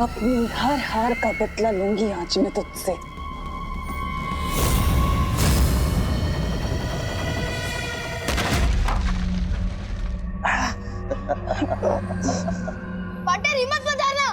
अपनी हर हार का बदला लूंगी आज मैं तुझसे। पार्टनर हिम्मत मत हारना।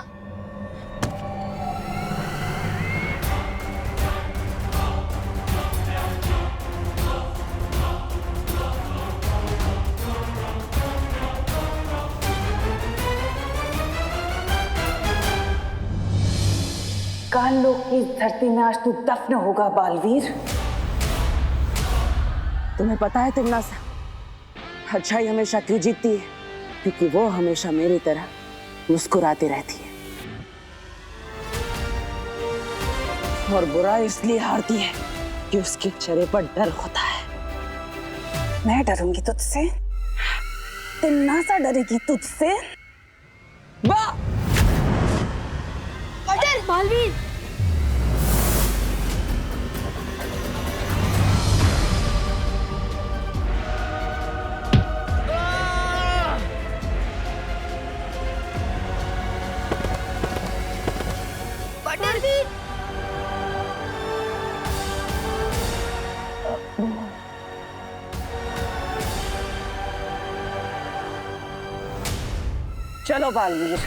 काल लोक की इस धरती में आज तू दफन होगा बालवीर। तुम्हें पता है तिम्नासा, अच्छाई हमेशा क्यों जीतती है? क्योंकि वो हमेशा मेरी तरह मुस्कुराती रहती है, और बुराई इसलिए हारती है कि उसके चेहरे पर डर होता है। मैं डरूंगी तुझसे, तिम्नासा डरेगी तुझसे। पार्टनर बालवीर, चलो बालवीर,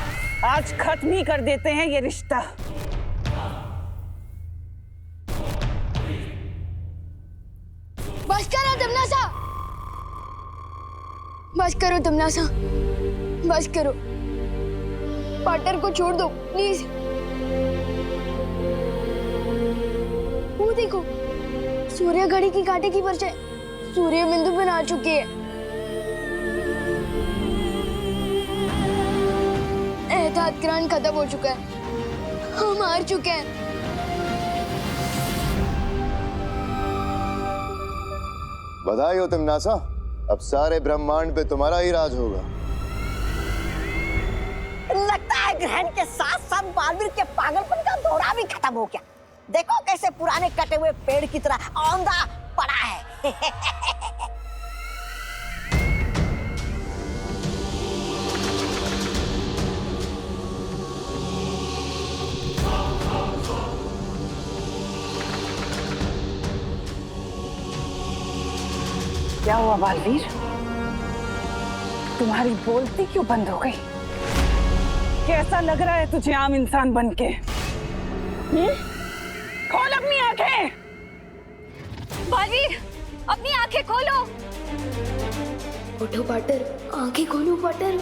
आज खत्म ही कर देते हैं ये रिश्ता। बस करो तिम्नासा, बस करो तिम्नासा, बस करो। पार्टनर को छोड़ दो प्लीज। वो देखो, सूर्य घड़ी की कांटे की परछाई सूर्य बिंदु पर आ चुकी है। एहतियात ग्रहण खत्म हो चुका है, हम हार चुके हैं। बधाई हो तिम्नासा, अब सारे ब्रह्मांड पे तुम्हारा ही राज होगा। लगता है ग्रहण के साथ साथ बालवीर के पागलपन का दौरा भी खत्म हो गया। देखो कैसे पुराने कटे हुए पेड़ की तरह औंधा पड़ा है। क्या हुआ बालवीर, तुम्हारी बोलती क्यों बंद हो गई? कैसा लग रहा है तुझे आम इंसान बनके? खोल अपनी आंखें। बालवीर, अपनी आंखें खोलो। उठो पार्टनर, आंखें खोलो पार्टनर,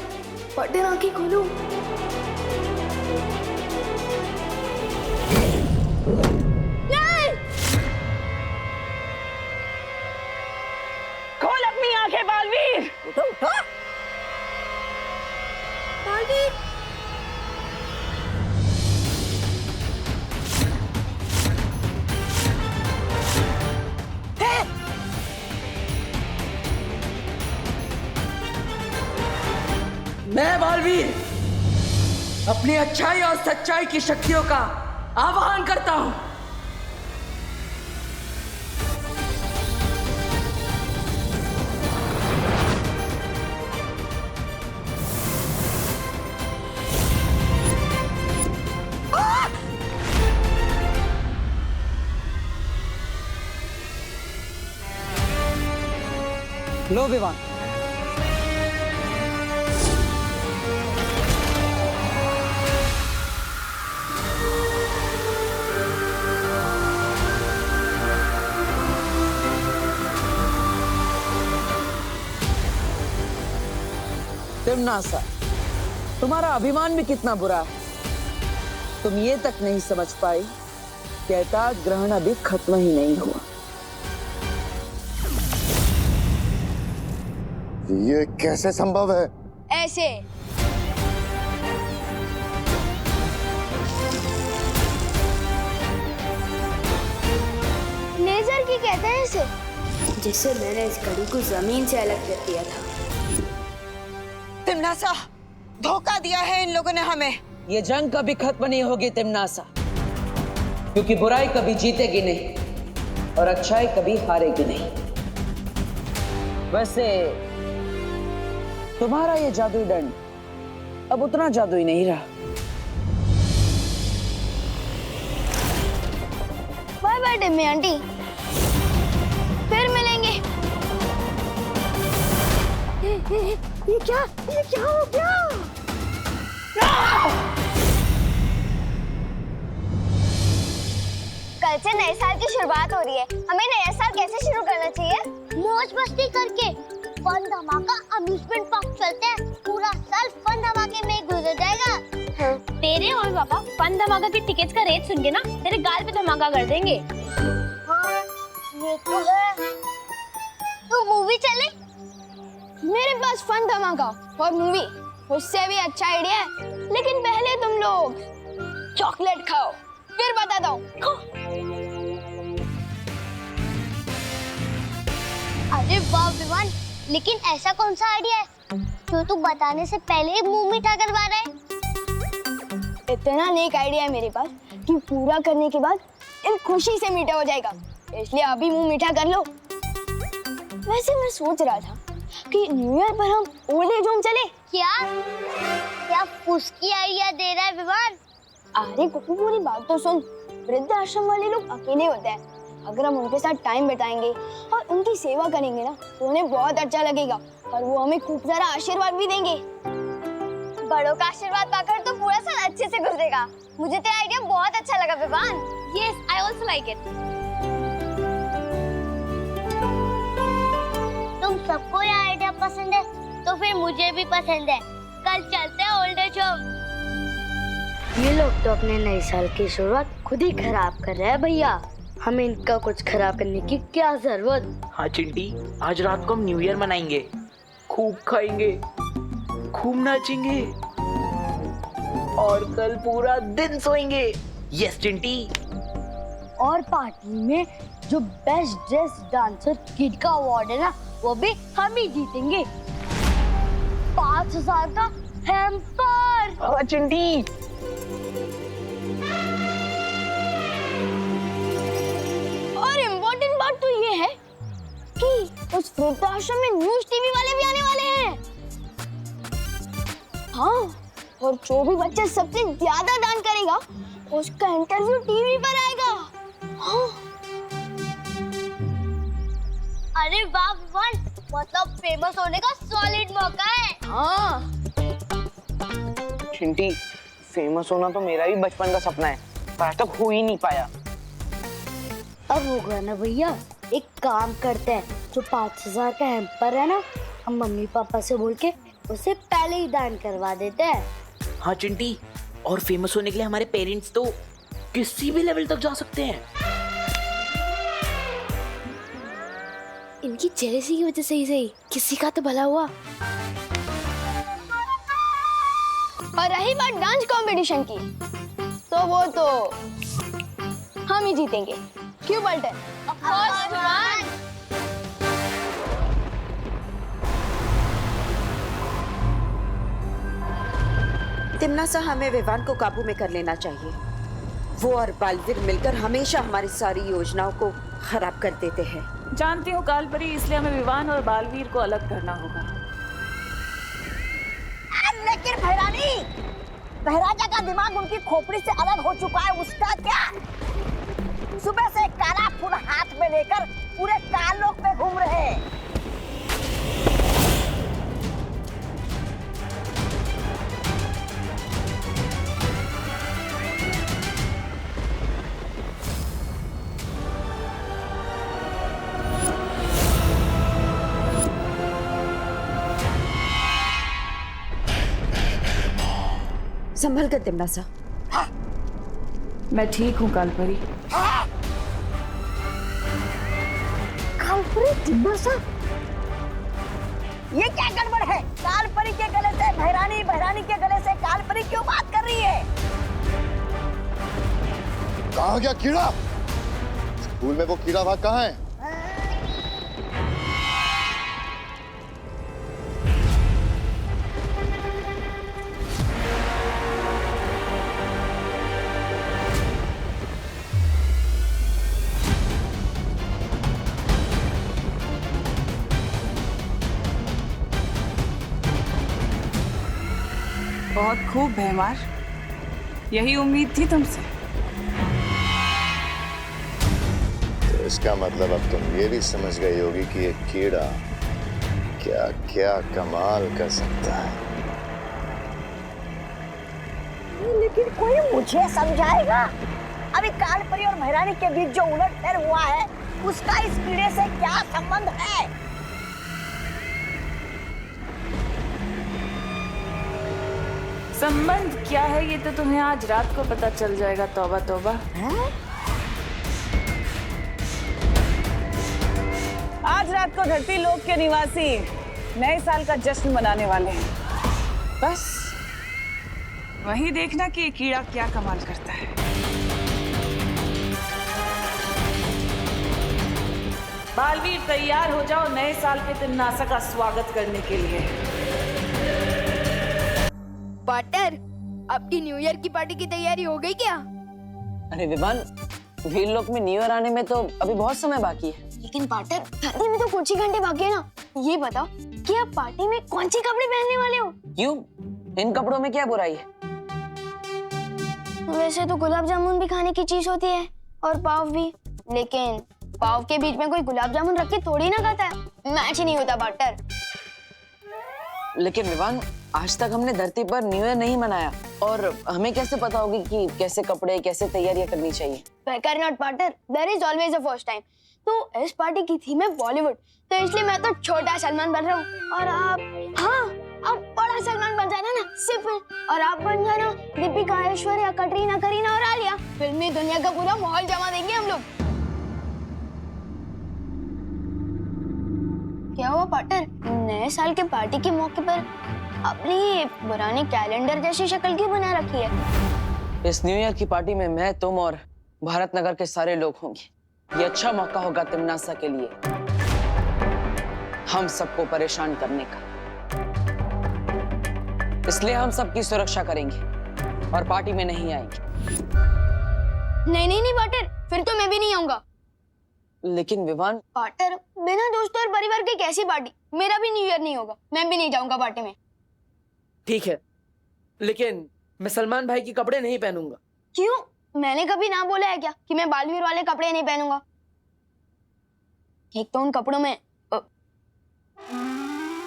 पार्टनर आंखें खोलो। नहीं! खोल अपनी आंखें बालवीर। उठो उठो। बालवीर, मैं बालवीर अपनी अच्छाई और सच्चाई की शक्तियों का आह्वान करता हूं। लो विवान, तिम्नासा, तुम्हारा अभिमान भी कितना बुरा है। तुम ये तक नहीं समझ पाई कि एहतियात ग्रहण अभी खत्म ही नहीं हुआ। ये कैसे संभव है? ऐसे। लेजर की कहते हैं इसे, जिससे मैंने इस घड़ी को जमीन से अलग कर दिया था। तिम्नासा, धोखा दिया है इन लोगों ने हमें। ये जंग कभी खत्म नहीं होगी तिम्नासा, क्योंकि बुराई कभी जीतेगी नहीं और अच्छाई कभी हारेगी नहीं। वैसे तुम्हारा ये जादुई दंड अब उतना जादुई नहीं रहा। बर्थडे में आंटी। फिर मिलेंगे। ये क्या हो गया? कल से नए साल की शुरुआत हो रही है, हमें नया साल कैसे शुरू करना चाहिए? मौज मस्ती करके। फन धमाका अम्यूजमेंट पार्क चलते हैं, पूरा साल फन धमाके में गुजर जाएगा। हाँ। तेरे और पापा फन धमाका की टिकट्स का रेट सुन के ना तेरे गाल पे धमाका कर देंगे। हाँ, ये तो है। तो मूवी चले? मेरे पास फन धमाका और मूवी उससे भी अच्छा आइडिया है, लेकिन पहले तुम लोग चॉकलेट खाओ, फिर बताता हूँ। अरे वाह विवान, लेकिन ऐसा कौन सा आइडिया है जो तू बताने से पहले ही मुंह मीठा करवा रहा है? इतना नेक आइडिया है मेरे पास कि पूरा करने के बाद इन खुशी से मीठा हो जाएगा, इसलिए अभी मुंह मीठा कर लो। वैसे मैं सोच रहा था कि न्यू ईयर पर हम ओल्ड एज होम चले। क्या उसकी आइडिया दे रहा है विवान? अरे कुकू, पूरी बात तो सुन। वृद्ध आश्रम वाले लोग अकेले होते हैं, अगर हम उनके साथ टाइम बिताएंगे और उनकी सेवा करेंगे ना तो उन्हें बहुत अच्छा लगेगा और वो हमें खूब सारा आशीर्वाद भी देंगे। बड़ों का आशीर्वाद पाकर तो पूरा साल अच्छे से गुजरेगा। मुझे तेरा आइडिया बहुत अच्छा लगा Vivaan. Yes, I also like it. तुम सबको ये आइडिया पसंद है तो फिर मुझे भी पसंद है। कल चलते हैं ओल्ड एज होम। ये लोग तो अपने नए साल की शुरुआत खुद ही खराब कर रहे हैं भैया, हमें इनका कुछ खराब करने की क्या जरूरत। हाँ चिंटी, आज रात को हम न्यू ईयर मनाएंगे, खूब खाएंगे, खूब नाचेंगे और कल पूरा दिन सोएंगे। यस चिंटी। और पार्टी में जो बेस्ट ड्रेस डांसर किड का अवार्ड है ना, वो भी हम ही जीतेंगे। 5000 का हैम्पर। हाँ चिंटी। और इम्पोर्टेंट बात तो ये है कि उस वृद्धाश्रम में न्यूज़ टीवी वाले भी आने वाले हैं। हाँ, और जो भी बच्चा सबसे ज्यादा दान करेगा उसका इंटरव्यू टीवी पर आएगा। हाँ। अरे वाह वन, मतलब फेमस होने का सॉलिड मौका है। हाँ। चिंटी, फेमस होना तो मेरा भी बचपन का सपना है, पर आज तक हो ही नहीं पाया। अब होगा ना भैया, एक काम करते हैं, जो 5000 का हैम्पर है ना, हम मम्मी पापा से बोल के उसे पहले ही दान करवा देते हैं। हाँ चिंटी, और फेमस होने के लिए हमारे पेरेंट्स तो किसी भी लेवल तक जा सकते हैं। इनकी जेलसी की वजह से ही सही किसी का तो भला हुआ। और रही बात डांस कंपटीशन की, तो वो तो हम ही जीतेंगे। क्यों बल्टन? Of course Vivaan. तिम्नासा, हमें विवान को काबू में कर लेना चाहिए। वो और बालवीर मिलकर हमेशा हमारी सारी योजनाओं को खराब कर देते हैं। जानती हूँ कालपरी, इसलिए हमें विवान और बालवीर को अलग करना होगा। लेकिन भैरानी, बहराजा का दिमाग उनकी खोपड़ी से अलग हो चुका है, उसका क्या? सुबह से काला फूल हाथ में लेकर पूरे कालोक पे घूम रहे हैं। संभल कर तिम्नासा। मैं ठीक हूँ कालपरी। कालपरी? तिम्नासा? ये क्या गड़बड़ है? कालपरी के गले से भैरानी, भैरानी के गले से कालपरी क्यों बात कर रही है? कहाँ गया कीड़ा? स्कूल में वो कीड़ा भाग कहाँ है? बहुत खूब भैमार, यही उम्मीद थी तुमसे। इसका मतलब अब तुम ये भी समझ गई होगी कि ये कीड़ा क्या क्या कमाल कर सकता है। लेकिन कोई मुझे समझाएगा? अभी कालपरी और महारानी के बीच जो उलटफेर हुआ है उसका इस कीड़े से क्या संबंध है? संबंध क्या है ये तो तुम्हें आज रात को पता चल जाएगा। तौबा तौबा। आज रात को धरती लोक के निवासी नए साल का जश्न मनाने वाले हैं। बस वही देखना कि ये कीड़ा क्या कमाल करता है। बालवीर तैयार हो जाओ नए साल के तिमनासा का स्वागत करने के लिए। पार्टनर, आपकी न्यू ईयर की पार्टी की तैयारी हो गई क्या? अरे विवान, वीर लोक में न्यू ईयर आने में तो अभी बहुत समय बाकी है। लेकिन पार्टनर, शादी में तो कुछ ही घंटे बाकी है ना। ये बताओ कि आप पार्टी में कौन से कपड़े पहनने वाले हो? क्यों? इन कपड़ों में क्या बुराई है? वैसे तो गुलाब जामुन भी खाने की चीज होती है और पाव भी, लेकिन पाव के बीच में कोई गुलाब जामुन रख के थोड़ी ना खाता है। मैच ही नहीं होता पार्टनर। लेकिन विवान, आज तक हमने धरती पर न्यू ईयर नहीं मनाया और हमें कैसे पता होगी कि कैसे कपड़े, कैसे तैयारियां करनी चाहिए? Fear not partner, there is always a first time। तो इस पार्टी की थीम है बॉलीवुड, तो इसलिए मैं तो छोटा सलमान बन रहा हूँ और आप, हाँ, आप बड़ा सलमान बन जाना ना सिर्फ, और आप बन जाना दीपिका, ऐश्वर्या, कटरीना, करीना और आलिया। फिल्मी दुनिया का पूरा माहौल जमा देंगे हम लोग। क्या हुआ पार्टनर, नए साल के पार्टी के मौके पर अपनी पुरानी कैलेंडर जैसी शक्ल क्यों बना रखी है? इस न्यू ईयर की पार्टी में मैं, तुम और भारत नगर के सारे लोग होंगे। ये अच्छा मौका होगा तिमनासा के लिए हम सबको परेशान करने का। इसलिए हम सबकी सुरक्षा करेंगे और पार्टी में नहीं आएंगे। नहीं पार्टनर, फिर तो मैं भी नहीं आऊंगा। लेकिन विवान, पार्टनर, बिना दोस्तों और परिवार की कैसी पार्टी? मेरा भी न्यू ईयर नहीं होगा, मैं भी नहीं जाऊंगा पार्टी में। ठीक है, लेकिन मैं सलमान भाई के कपड़े नहीं पहनूंगा। क्यों? मैंने कभी ना बोला है क्या कि मैं बालवीर वाले कपड़े नहीं पहनूंगा? एक तो उन कपड़ों में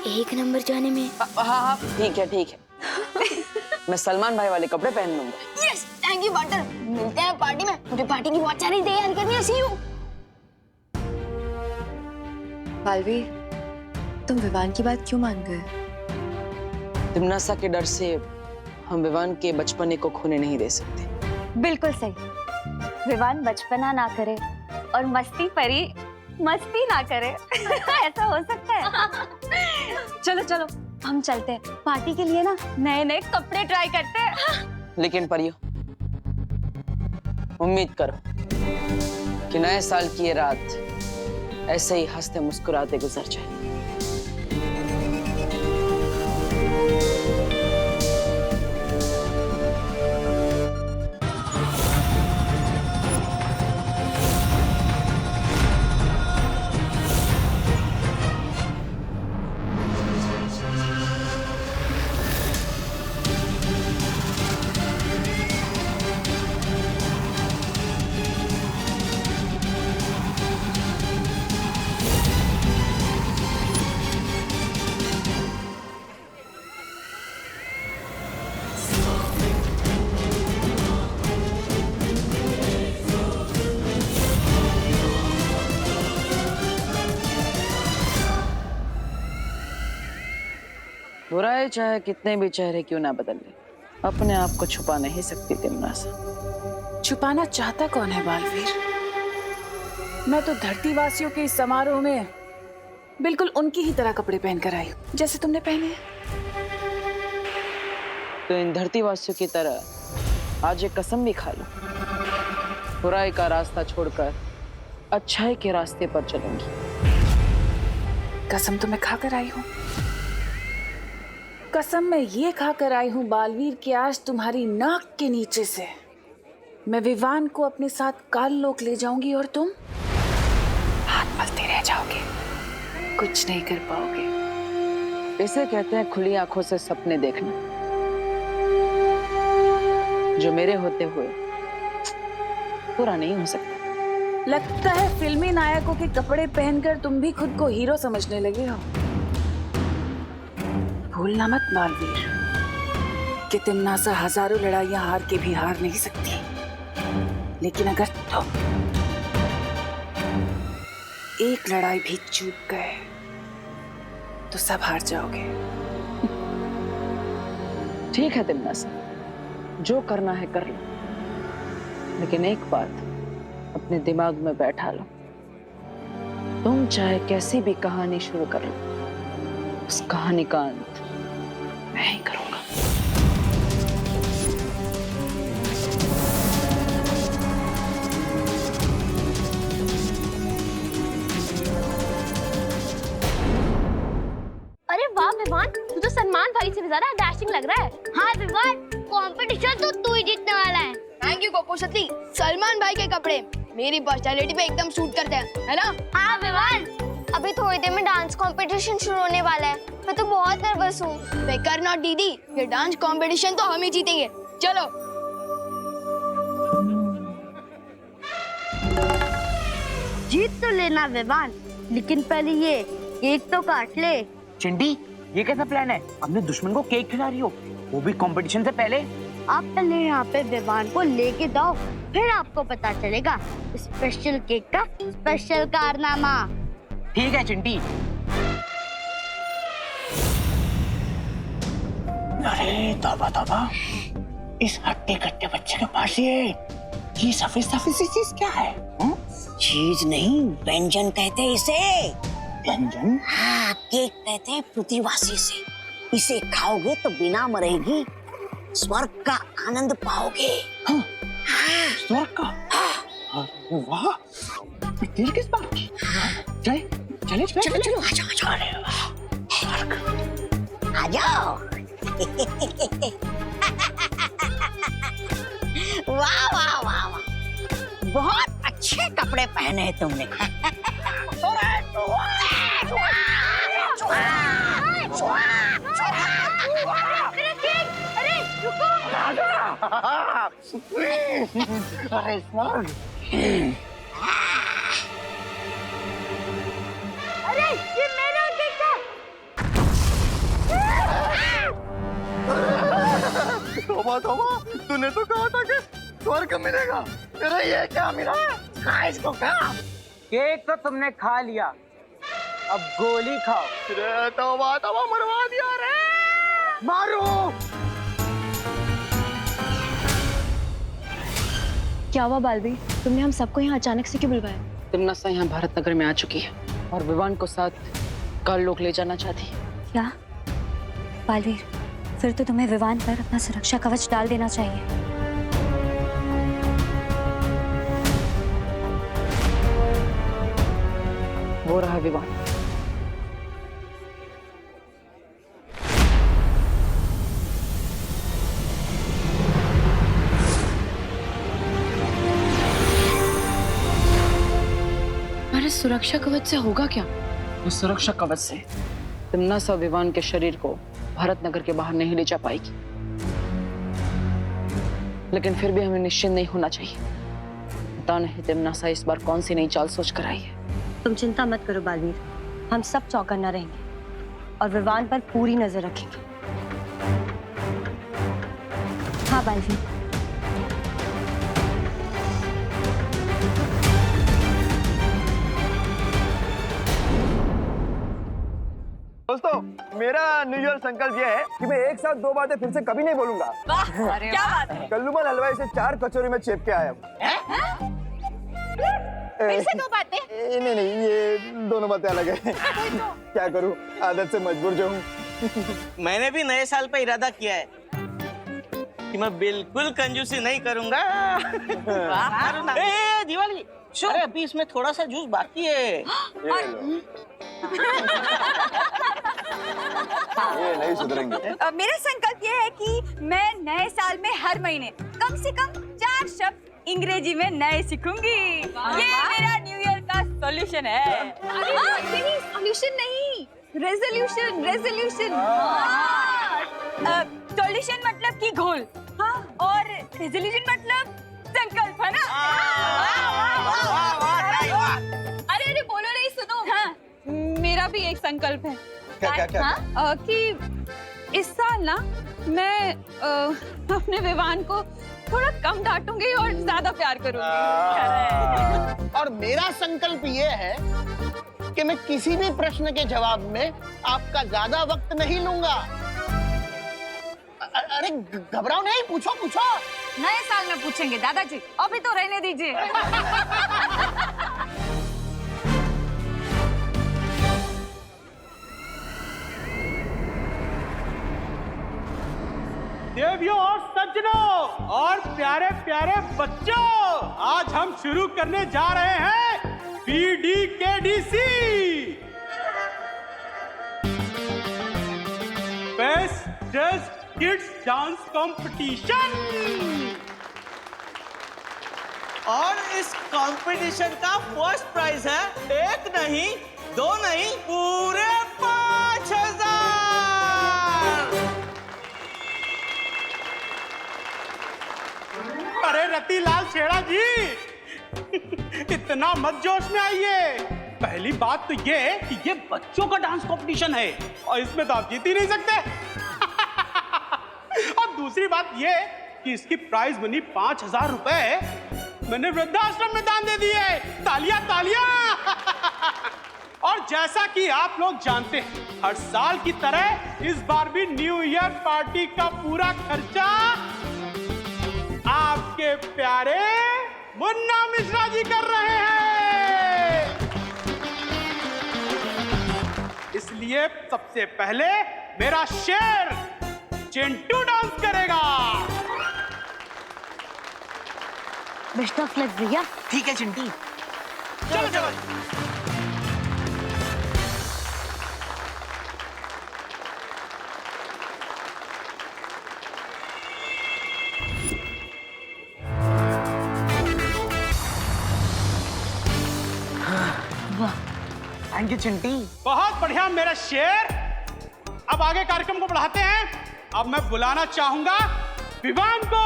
एक नंबर जाने में। हाँ, ठीक है मैं सलमान भाई वाले कपड़े पहन लूंगा। Yes, thank you partner. मिलते हैं पार्टी में, मुझे पार्टी की बहुत सारी तैयारी करनी है। सी यू। बालवीर, तुम विवान की बात क्यों मान गए? तिमनासा के डर से हम विवान के बचपने को खोने नहीं दे सकते। बिल्कुल सही। विवान बचपना ना करे और मस्ती परी मस्ती ना करे। ऐसा हो सकता है? चलो हम चलते हैं, पार्टी के लिए ना नए नए कपड़े ट्राई करते हैं। लेकिन परियो, उम्मीद करो कि नए साल की ये रात ऐसे ही हंसते मुस्कुराते गुजर जाए। बुराई चाहे कितने भी चेहरे क्यों ना बदल ले, अपने आप को छुपा नहीं सकती तिमनासा। छुपाना चाहता कौन है बालवीर? मैं तो धरती वासियों के इस समारोह में बिल्कुल उनकी ही तरह कपड़े पहनकर आई हूँ जैसे तुमने पहने हैं। तो इन धरती वासियों की तरह आज एक कसम भी खा लो, बुराई का रास्ता छोड़कर अच्छाई के रास्ते पर चलूंगी। कसम तो मैं खाकर आई हूँ, कसम मैं ये खाकर आई हूँ बालवीर कि आज तुम्हारी नाक के नीचे से मैं विवान को अपने साथ काल लोक ले जाऊंगी और तुम हाथ मलते रह जाओगे, कुछ नहीं कर पाओगे। इसे कहते हैं खुली आंखों से सपने देखना, जो मेरे होते हुए पूरा नहीं हो सकता। लगता है फिल्मी नायकों के कपड़े पहनकर तुम भी खुद को हीरो समझने लगे हो। भूलना मत बालवीर कि तिम्नासा हजारों लड़ाइयां हार के भी हार नहीं सकती, लेकिन अगर तुम एक लड़ाई भी चूक गए तो सब हार जाओगे। ठीक है तिम्नासा, जो करना है कर लो, लेकिन एक बात अपने दिमाग में बैठा लो, तुम चाहे कैसी भी कहानी शुरू कर लो, उस कहानी का अंत मैं ही करूंगा। अरे वाह विवान, तू तो सलमान भाई से भी ज्यादा डैशिंग लग रहा है। हाँ विवान, कंपटीशन तो तू ही जीतने वाला है। थैंक यू कोको सती, सलमान भाई के कपड़े मेरी पर्सनालिटी पे एकदम सूट करते हैं, है ना? हाँ विवान, अभी थोड़ी देर में डांस कंपटीशन शुरू होने वाला है, मैं तो बहुत नर्वस हूँ। बेकर नॉट दीदी, ये डांस कंपटीशन तो हम ही जीतेंगे। चलो जीत तो लेना विवान, लेकिन पहले ये केक तो काट ले। चिंटी, ये कैसा प्लान है? अपने दुश्मन को केक खिला रही हो, वो भी कंपटीशन से पहले? आप पहले यहाँ पे विवान को लेके जाओ, फिर आपको पता चलेगा स्पेशल केक का स्पेशल कारनामा। ठीक है चिंटी। अरे तौबा तौबा, इस हट्टे कट्टे बच्चे के पास ये सफेद सफेद सी चीज क्या है? चीज नहीं, व्यंजन कहते हैं इसे। व्यंजन? हाँ, केक कहते हैं पृथ्वीवासी से। इसे खाओगे तो बिना मरेगी स्वर्ग का आनंद पाओगे। हाँ, हाँ। स्वर्ग का? हाँ। वाह, तेरी किस बात की? चले चले चले चलो चलो, आ जाओ अरे वाह, स्वर्ग। आ जाओ। वाह वाह वाह वाह, बहुत अच्छे कपड़े पहने हैं तुमने। अरे रुको, अरे स्वर्ग। अरे ये मेरा केक था। तौबा तौबा, तूने तो कहा था कि स्वर्ग मिलेगा, तेरा ये क्या मिला? खा इसको, खा। केक तो तुमने खा लिया, अब गोली खाओ। अरे तौबा तौबा, मरवा दिया रे। मारो। क्या हुआ बालवीर, तुमने हम सबको यहाँ अचानक से क्यों बुलवाया? तिम्नासा यहाँ भारत नगर में आ चुकी है और विवान को साथ काल लोग ले जाना चाहती है। क्या बालवीर, फिर तो तुम्हें विवान पर अपना सुरक्षा कवच डाल देना चाहिए। वो रहा विवान। हमारे सुरक्षा कवच से होगा क्या? उस सुरक्षा कवच से तिम्नासा विवान के शरीर को भारत नगर के बाहर नहीं ले जा पाएगी, लेकिन फिर भी हमें निश्चिंत नहीं होना चाहिए। पता नहीं तिम्नासा इस बार कौन सी नई चाल सोच कर आई है। तुम चिंता मत करो बालवीर, हम सब चौकन्ना रहेंगे और विवान पर पूरी नजर रखेंगे। हाँ बालवीर। दोस्तों, मेरा न्यू ईयर संकल्प ये है कि मैं एक साथ दो बातें फिर से कभी नहीं बोलूंगा। क्या बात है? कल्लूमल हलवाई से 4 कचौरी में चेप के आया हूँ। फिर से दो बातें? नहीं नहीं, ये दोनों बातें अलग है। क्या करूँ, आदत से मजबूर जो हूँ। मैंने भी नए साल पे इरादा किया है कि मैं बिल्कुल कंजूसी नहीं करूंगा। ए दिवाली, अरे अभी इसमें थोड़ा सा जूस बाकी है। ये नहीं सुधरेंगे। मेरा संकल्प ये है कि मैं नए साल में हर महीने कम से कम 4 शब्द अंग्रेजी में नए सीखूंगी। ये मेरा न्यू ईयर का सॉल्यूशन है। सॉल्यूशन नहीं, रेजोल्यूशन। रेजोल्यूशन सॉल्यूशन मतलब कि घोल, हाँ, और रेजोल्यूशन मतलब संकल्प है ना? अरे अरे बोलो नहीं, सुनो। हाँ, मेरा भी एक संकल्प है। क्या? कि इस साल ना मैं अपने विवान को थोड़ा कम डांटूंगी और ज्यादा प्यार करूंगी। और मेरा संकल्प ये है कि मैं किसी भी प्रश्न के जवाब में आपका ज्यादा वक्त नहीं लूंगा। अरे घबराओ नहीं, पूछो पूछो। नए साल में पूछेंगे दादाजी, अभी तो रहने दीजिए। देवियों और सज्जनों और प्यारे प्यारे बच्चों, आज हम शुरू करने जा रहे हैं PDKDC best just kids dance competition. और इस कंपटीशन का फर्स्ट प्राइज है 1 नहीं 2 नहीं पूरे 5000। अरे रतिलाल छेड़ा जी, इतना मत जोश में आइए। पहली बात तो ये कि ये बच्चों का डांस कंपटीशन है और इसमें तो आप जीत ही नहीं सकते। और दूसरी बात ये कि इसकी प्राइज मनी 5000 रुपए मैंने वृद्धाश्रम में दान दे दिए। तालियां तालियां। और जैसा कि आप लोग जानते हैं, हर साल की तरह इस बार भी न्यू ईयर पार्टी का पूरा खर्चा आपके प्यारे मुन्ना मिश्रा जी कर रहे हैं। इसलिए सबसे पहले मेरा शेर चिंटू डांस करेगा। बेस्ट ऑफ लक भैया। ठीक है चिंटी, चलो चलो। Thank you Chinti. बहुत बढ़िया मेरा शेर। अब आगे कार्यक्रम को बढ़ाते हैं। अब मैं बुलाना चाहूंगा विवान को।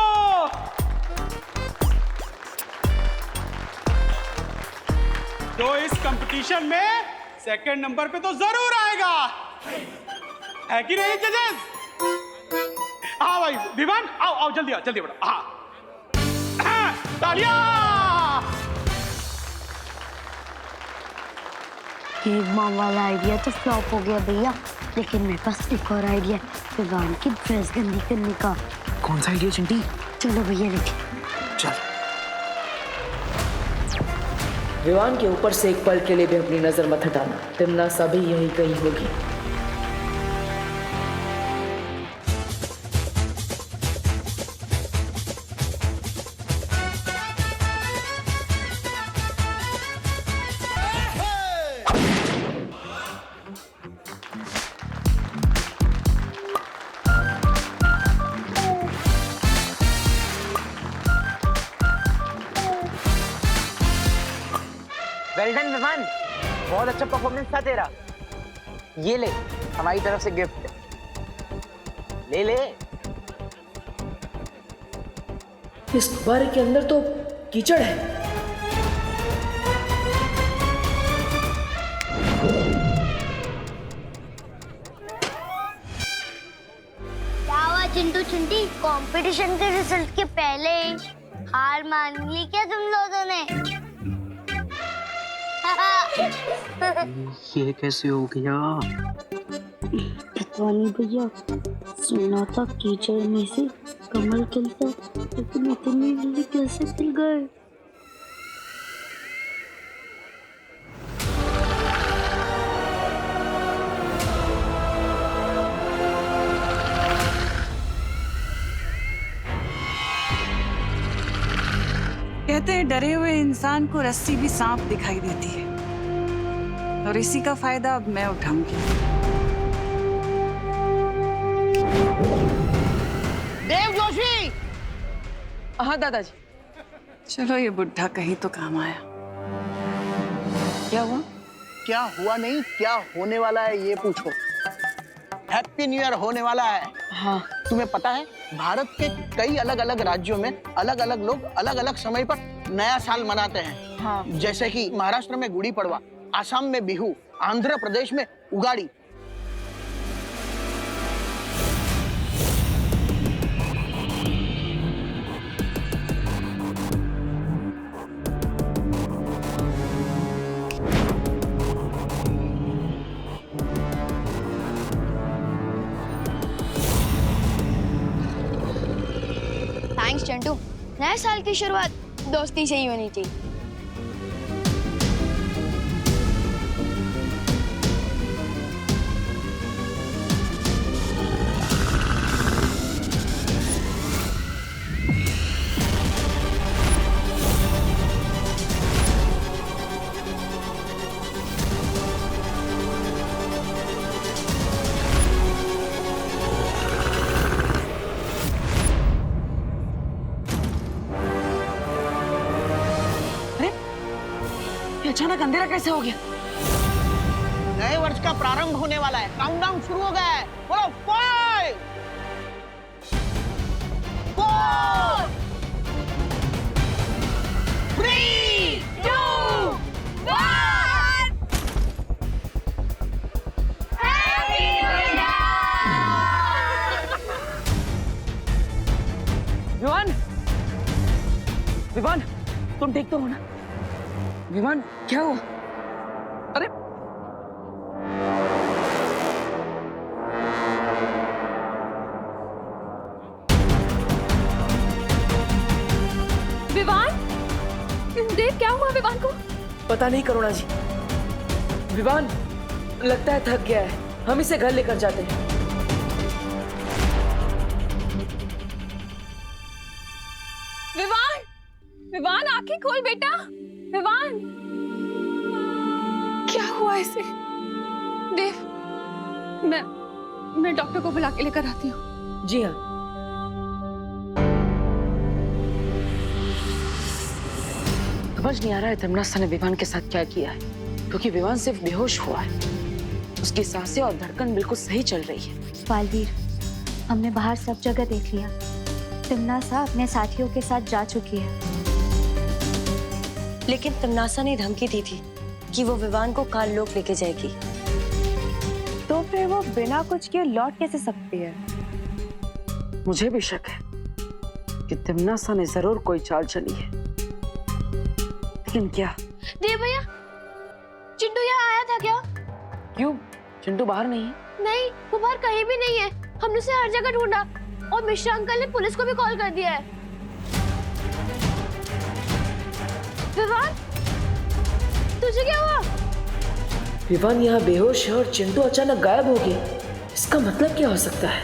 तो इस कंपटीशन में सेकंड नंबर पे तो जरूर आएगा, है कि नहीं जजेस? हाँ भाई विवान, आओ आओ जल्दी आओ, जल्दी बढ़ो। हाँ तालियां। केक मॉम वाला आइडिया तो फ्लॉप हो गया भैया, लेकिन मेरे पास एक और आइडिया है विवान की ड्रेस गंदी करने का। कौन सा आइडिया चिंटी? चलो भैया लेके चल। विवान के ऊपर से एक पल के लिए भी अपनी नजर मत हटाना। तिमना सभी यही कही होगी। वेल डन विवान, बहुत अच्छा परफॉर्मेंस था तेरा। ये ले हमारी तरफ से गिफ्ट, ले ले। इस गुब्बारे के अंदर तो कीचड़ है। क्या हुआ चिंटू चिंटी, कंपटीशन के रिजल्ट के पहले हार मान ली क्या तुम लोगों ने? ये कैसे हो गया? पता नहीं भैया, सुना था कीचड़ में से कमल खिलता, लेकिन इतनी जल्दी कैसे खिल गए? कहते हैं डरे हुए इंसान को रस्सी भी सांप दिखाई देती है, और इसी का फायदा अब मैं उठाऊंगी। देव जोशी। हाँ दादाजी। चलो ये बुढ़ा कहीं तो काम आया। क्या हुआ? क्या हुआ नहीं, क्या होने वाला है ये पूछो। हैप्पी न्यू ईयर होने वाला है। हाँ। तुम्हें पता है भारत के कई अलग अलग राज्यों में अलग अलग लोग अलग अलग समय पर नया साल मनाते हैं। हाँ। जैसे कि महाराष्ट्र में गुड़ी पड़वा, आसाम में बिहू, आंध्र प्रदेश में उगाड़ी। थैंक्स चंटू। नए साल की शुरुआत दोस्ती से ही होनी चाहिए। अचानक अंधेरा कैसे हो गया? नए वर्ष का प्रारंभ होने वाला है, काउंटडाउन शुरू हो गया है। बोलो 5 4 3 2 1 हैप्पी न्यू विवान, विवान, तुम ठीक तो हो ना? विवान, क्या हुआ? अरे विवान, देव क्या हुआ विवान को? पता नहीं करुणा जी। विवान लगता है थक गया है, हम इसे घर लेकर जाते हैं। विवान, विवान आंखें खोल बेटा। विवान, क्या हुआ इसे? देव, मैं डॉक्टर को बुला के लेकर आती हूँ। जी हाँ। समझ नहीं आ रहा है तमन्ना ने विवान के साथ क्या किया है, क्योंकि विवान सिर्फ बेहोश हुआ है, उसकी सांसें और धड़कन बिल्कुल सही चल रही है। बालवीर, हमने बाहर सब जगह देख लिया। तमन्ना अपने साथियों के साथ जा चुकी है। लेकिन तमन्ना ने धमकी दी थी कि वो विवान को काल लोक लेके जाएगी। तो फिर वो बिना कुछ किए लौट कैसे सकती है? मुझे भी शक है कि तमन्ना ने जरूर कोई चाल चली है, लेकिन क्या? देव भैया, चिंटू यहाँ आया था क्या? क्यों? चिंटू बाहर नहीं है? नहीं, वो बाहर कहीं भी नहीं है। हमने उसे हर जगह ढूंढा और मिश्रा अंकल ने पुलिस को भी कॉल कर दिया है। विवान, तुझे क्या हुआ? विवान यहाँ बेहोश है और चिंटू अचानक गायब हो गया। इसका मतलब क्या हो सकता है?